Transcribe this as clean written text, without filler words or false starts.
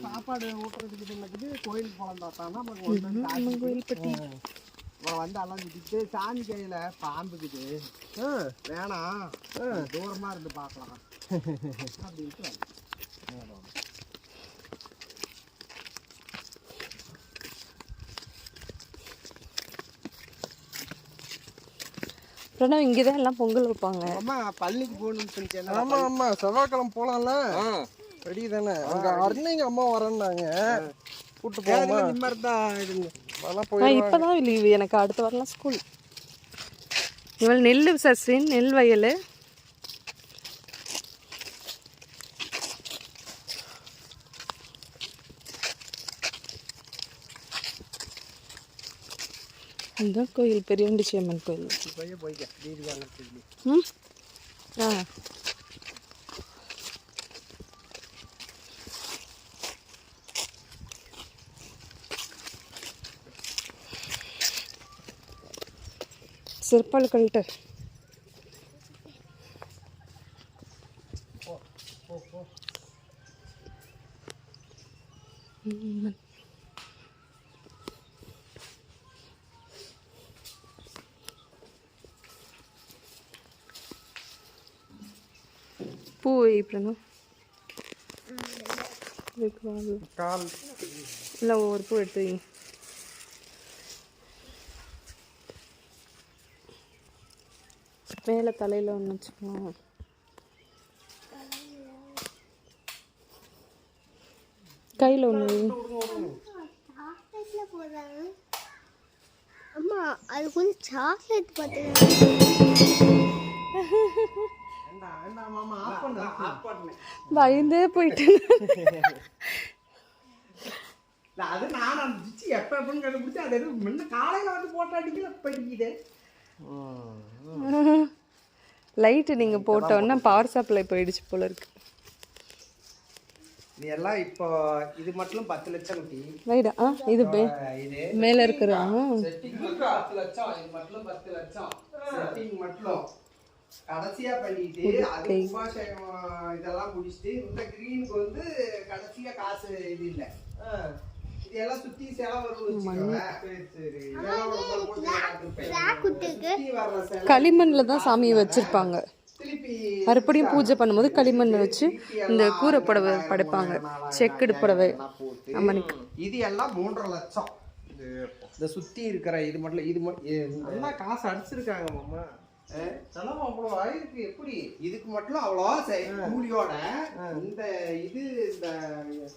சாப்பாடு ஊட்டுறதுக்கு என்னது கோயில் குளம் பார்த்தான்னா நமக்கு கோயில்பட்டி வந்து எல்லாம் சுத்திட்டு சாமி கையில பாம்புக்குது வேணாம் தூரமா இருந்து பார்க்கலாம் அப்படின்ட்டு பிரணவ் இங்கதான் எல்லாம் பொங்கல் வைப்பாங்க. அம்மா பள்ளிக்கு போகணும்னு சொல்லிட்டேன். ஆமா ஆமா செவ்வாய்க்கிழமை போலாம்ல. ரெடி தானே? அங்க அருணைங்க அம்மா வரேன்னாங்க. கூட்டு போமா நிம்மர்தான் இருங்க. இப்பதான் லீவு எனக்கு. அடுத்த வாரம் ஸ்கூல். இவள் நெல் சசின் நெல் வயல். இதுதான் கோயில் பெரியவண்டிச்சி அம்மன் கோயில். செருப்பால் கழட்டு. பூ வைப்பணும். இல்லை ஒவ்வொரு பூ எடுத்து வைங்க. மேலே தலையில் ஒன்று வச்சுக்கணும். கையில் ஒன்று. அம்மா அது கொஞ்சம் சாக்லேட் பார்த்து பயந்தே போயிட்டு. அது நான் அடிச்சு எப்ப எப்பன்னு கண்டுபிடிச்சு அது முன்ன காலையில வந்து போட்டோ அடிக்கல படிக்குது. லைட்டு நீங்க போட்டோன்னா பவர் சப்ளை போயிடுச்சு போல இருக்கு. இது எல்லாம் இப்போ இது மட்டும் 10 லட்சம் குட்டி. ரைடா? இது மேல இருக்குறா செட்டிங் 10 லட்சம். இது மட்டும் 10 லட்சம் செட்டிங் மட்டும். கடைசியா பண்ணிட்டு அது உபாசயம் இதெல்லாம் முடிச்சிட்டு இந்த கிரீனுக்கு வந்து கடைசியா காசு இது இல்ல. இதெல்லாம் சுத்தி செலவு வச்சுக்கோங்க. களிமண்ல தான் சாமியை வச்சிருப்பாங்க. மறுபடியும் பூஜை பண்ணும்போது களிமண் வச்சு இந்த கூரை புடவை படைப்பாங்க. செக்குடு புடவை அம்மனுக்கு. இது எல்லாம் 3.5 லட்சம். இந்த சுத்தி இருக்கிற இது மட்டும் இது நல்லா காசு அடிச்சிருக்காங்க மாமா. அவ்வளோ ஆயிருக்கு. எப்படி இதுக்கு மட்டும் அவ்வளோ கூலியோட இந்த இது இந்த